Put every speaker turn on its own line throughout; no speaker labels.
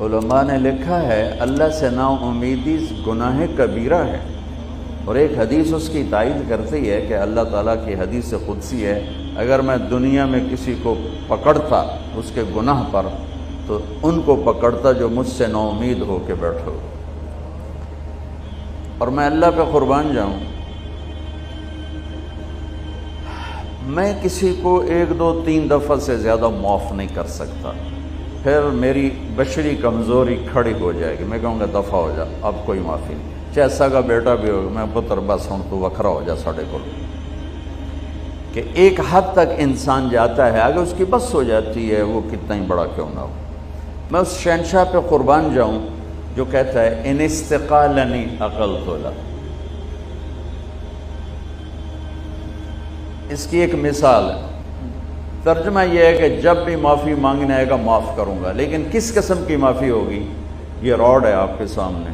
علماء نے لکھا ہے اللہ سے نا امیدی گناہ کبیرہ ہے، اور ایک حدیث اس کی تائید کرتی ہے کہ اللہ تعالیٰ کی حدیث قدسی ہے، اگر میں دنیا میں کسی کو پکڑتا اس کے گناہ پر تو ان کو پکڑتا جو مجھ سے نا امید ہو کے بیٹھو، اور میں اللہ پہ قربان جاؤں، میں کسی کو 1 2 3 دفعہ سے زیادہ معاف نہیں کر سکتا، پھر میری بشری کمزوری کھڑی ہو جائے گی، میں کہوں گا دفع ہو جا، اب کوئی معافی نہیں، چاہے سگا بیٹا بھی ہوگا، میں پتر بس ہوں تو وکھرا ہو جا ساڑھے کو، کہ ایک حد تک انسان جاتا ہے، اگر اس کی بس ہو جاتی ہے وہ کتنا ہی بڑا کیوں نہ ہو۔ میں اس شہنشاہ پہ قربان جاؤں جو کہتا ہے ان استقالنی عقلت له۔ اس کی ایک مثال ہے، ترجمہ یہ ہے کہ جب بھی معافی مانگنے آئے گا معاف کروں گا، لیکن کس قسم کی معافی ہوگی؟ یہ راڈ ہے آپ کے سامنے،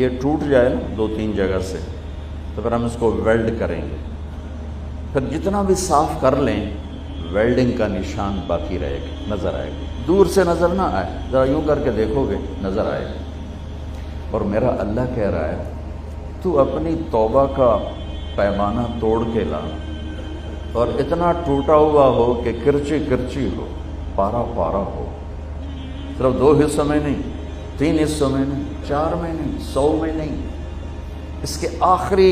یہ ٹوٹ جائے نا 2 3 جگہ سے تو پھر ہم اس کو ویلڈ کریں گے، پھر جتنا بھی صاف کر لیں ویلڈنگ کا نشان باقی رہے گا، نظر آئے گا، دور سے نظر نہ آئے، ذرا یوں کر کے دیکھو گے نظر آئے گا۔ اور میرا اللہ کہہ رہا ہے تو اپنی توبہ کا پیمانہ توڑ کے لا، اور اتنا ٹوٹا ہوا ہو کہ کرچی کرچی ہو، پارا پارا ہو، صرف 2 حصوں میں نہیں، 3 حصوں میں نہیں، 4 میں نہیں، 100 میں نہیں، اس کے آخری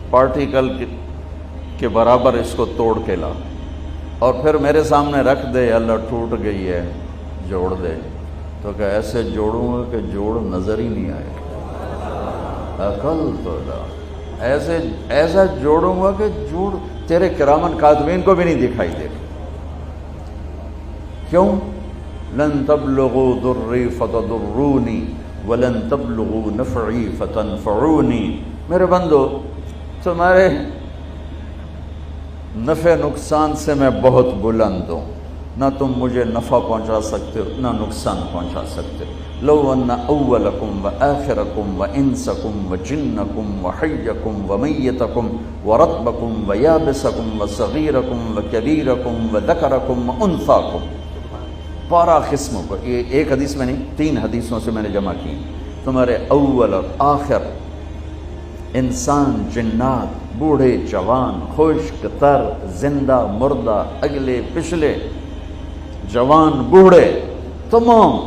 پارٹیکل کے برابر اس کو توڑ کے لا، اور پھر میرے سامنے رکھ دے، اللہ ٹوٹ گئی ہے جوڑ دے، تو کہ ایسے جوڑوں گا کہ جوڑ نظر ہی نہیں آئے گا، عقل تو لا، ایسا جوڑوں گا کہ جوڑ تیرے کرامن کاتبین کو بھی نہیں دکھائی دے گا۔ کیوں؟ لن تبلغوا ضری فتضرونی ولن تبلغوا نفعی فتنفعونی، میرے بندو تمہارے نفع نقصان سے میں بہت بلند ہوں، نہ تم مجھے نفع پہنچا سکتے ہو نہ نقصان پہنچا سکتے ہو۔ لو ان اولکم وآخرکم وانسکم وجنکم وحیکم ومیتکم ورطبکم ویابسکم وصغیرکم وکبیرکم وذکرکم وانثاکم، 12 قسموں کو، یہ ایک حدیث میں نہیں 3 حدیثوں سے میں نے جمع کی، تمہارے اول اور آخر، انسان، جنات، بوڑھے جوان، خشک تر، زندہ مردہ، اگلے پچھلے، جوان بوڑھے، تمام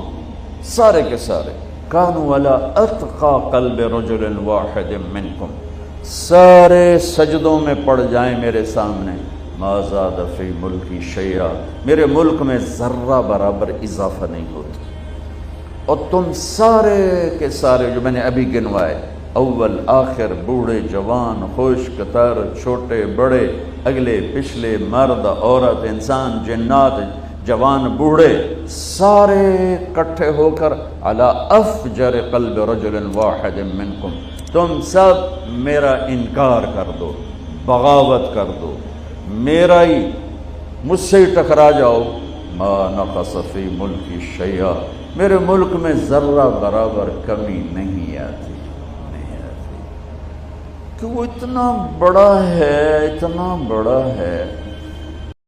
سارے کے سارے، کانوا علی اتقى قلب رجل واحد منکم، سارے سجدوں میں پڑ جائیں میرے سامنے، ما زاد فی ملکی شیئا، میرے ملک میں ذرہ برابر اضافہ نہیں ہوتا، اور تم سارے کے سارے جو میں نے ابھی گنوائے، اول آخر، بوڑھے جوان، خشک تر، چھوٹے بڑے، اگلے پچھلے، مرد عورت، انسان جنات، جوان بوڑھے، سارے کٹھے ہو کر علی افجر قلب رجل واحد منکم، تم سب میرا انکار کر دو، بغاوت کر دو، میرا ہی، مجھ سے ہی ٹکرا جاؤ، ما نقص فی ملکی شیئا، میرے ملک میں ذرہ برابر کمی نہیں آتی، کہ وہ اتنا بڑا ہے، اتنا بڑا ہے